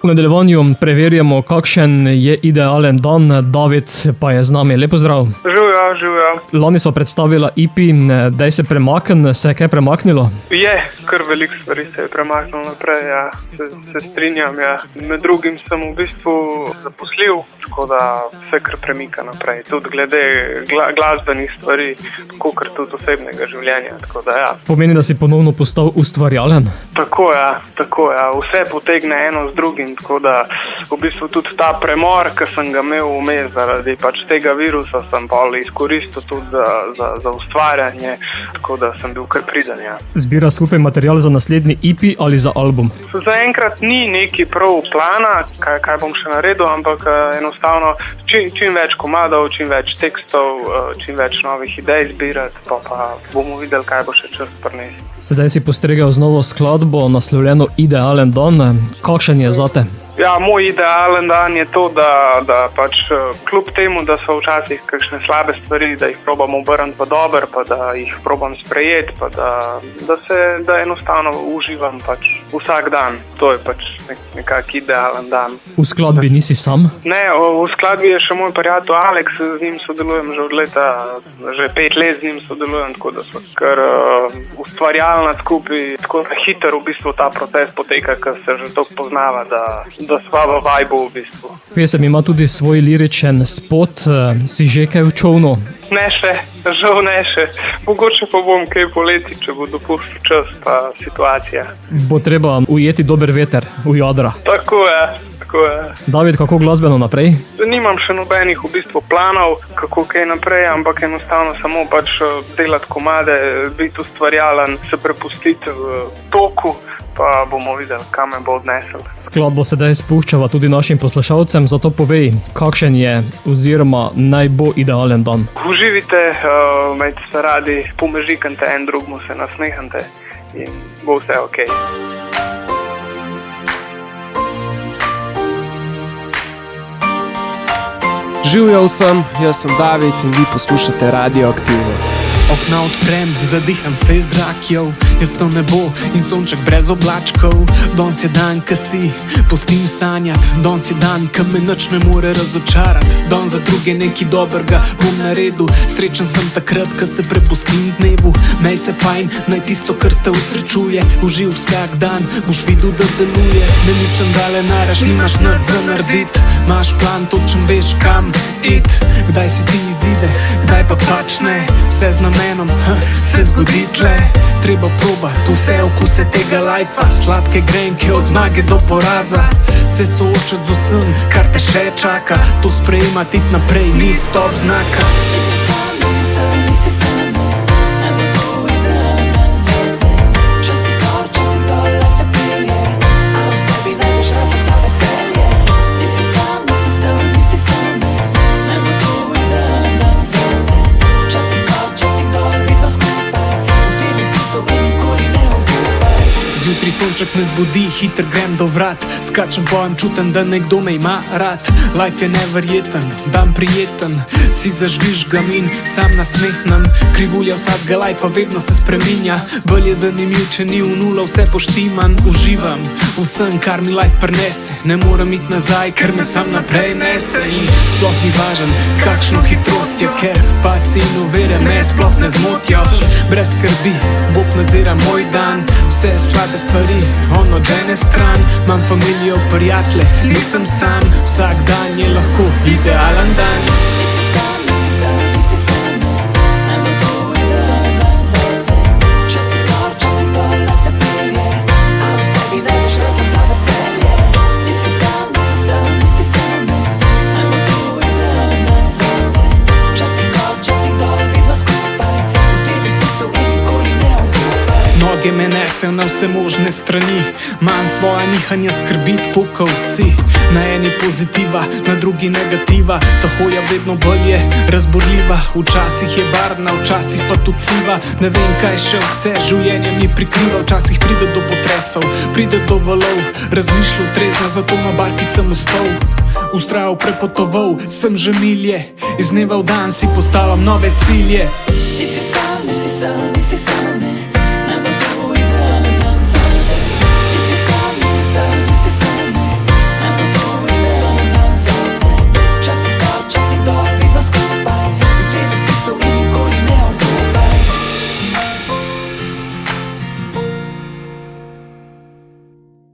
V nadaljevanju preverjamo, kakšen je idealen dan. David pa je z nami. Lepo zdrav. Živjo. Lani smo predstavila EP, daj se premakn, se je kaj premaknilo? Je, kar veliko stvari se je premaknilo naprej, ja. Se strinjam, ja. Med drugim sem v bistvu zaposlil, tako da vse kar premika naprej. Tudi glede glasbenih stvari, tako kar tudi osebnega življenja, tako da ja. Pomeni, da si ponovno postal ustvarjalen? Tako ja. Vse potegne eno z drugim, tako da v bistvu tudi ta premor, ki sem ga imel vmes zaradi tega virusa, sem pa izkoristil tudi za ustvarjanje, tako da sem bil kar priden, ja. Zbira skupaj material za naslednji EP ali za album? Zaenkrat ni neki prav plana, kaj bom še naredil, ampak enostavno čim več komadov, čim več tekstov, čim več novih idej zbirati, pa bomo videli, kaj bo še čas prinesel. Sedaj si postregel z novo skladbo, naslovljeno Idealen dan. Kakšen je zate? Ja, moj idealen dan je to, da kljub temu, da so včasih kakšne slabe stvari, da jih probam obrniti pa dober, pa da jih probam sprejeti, pa da enostavno uživam vsak dan. To je nekak idealen dan. V skladbi nisi sam? Ne, v skladbi je še moj prijatelj Alex, z njim sodelujem že od leta, že 5 let z njim sodelujem, tako da smo kar ustvarjalna skupaj, tako da hiter v bistvu ta proces poteka, ker se že toliko poznava, da sva v vibu v bistvu. Pesem ima tudi svoj liričen spot, si že kaj v čovnu? Ne še, žal ne še. Mogoče pa bom kaj poleti, če bo dopustil čas pa situacija. Bo treba ujeti dober veter v jadra. Tako je. David, kako glasbeno naprej? Nimam še nobenih v bistvu planov, kako kaj naprej, ampak enostavno samo delati komade, biti ustvarjalen, se prepustiti v toku, pa bomo videli, kam me bo odnesel. Skladbo sedaj spuščava tudi našim poslušalcem, zato povej, kakšen je oziroma naj bo idealen dan. Uživite, imejte se radi, pomežikajte en drugmu, se nasmehajte in bo vse okej. Živjo vsem, jaz sem David in vi poslušate Radioaktivno. Okna odprem, zadiham svej zrak, jaz to nebo in sonček brez oblačkov. Danes je dan, ka si pustim sanjat, danes je dan, ka me nič ne more razočarat. Danes za druge nekaj dobrega bom naredil, srečen sem takrat, ka se prepustim dnevu. Mej se fajn, naj tisto, kar te usrečuje, uživ vsak dan, boš videl, da deluje. Ne mislim, da le naraš, nimaš nič za naredit, imaš plan, točen veš kam it. Kdaj si ti izide, kdaj pa pač ne, vse z namenom, se zgodi tle. Treba probat vse okuse tega lajfa, sladke grenke od zmage do poraza. Se soočat z vsem, kar te še čaka, to sprejemati naprej ni stop znaka. Zjutraj sonček me zbudi, hiter grem do vrat, skačem pojem, čutem, da nekdo me ima rad. Life je neverjeten, dan prijeten, si zažvižgam in sam nasmehnem. Krivulja vsakega lajfa vedno se spreminja, bolj je zanimiv, če ni v nulo vse poštiman. Uživam vsem, kar mi life prinese, ne morem iti nazaj, ker me sam naprej nese. In sploh ni važen, s kakšno hitrostjo, ker paci in ovire me sploh ne zmotijo. Brez skrbi, Bog nadzira moj dan, vse slabe stvari, on od ene stran. Imam familijo, prijatelje, nisem sam, vsak dan je lahko idealen dan. Noge me nesejo na vse možne strani, manj svoja nihanja skrbi, tako kot vsi. Na eni pozitiva, na drugi negativa, ta hoja vedno bolj je razborljiva. Včasih je barvna, včasih pa tudi siva, ne vem kaj še vse življenje mi prikriva. Včasih pride do potresov, pride do valov, razmišljal trezno, zato na barki sem ustal. Ustrajal, prepotoval, sem že milje, iz dneva v dan si postavljam nove cilje. Nisi sam,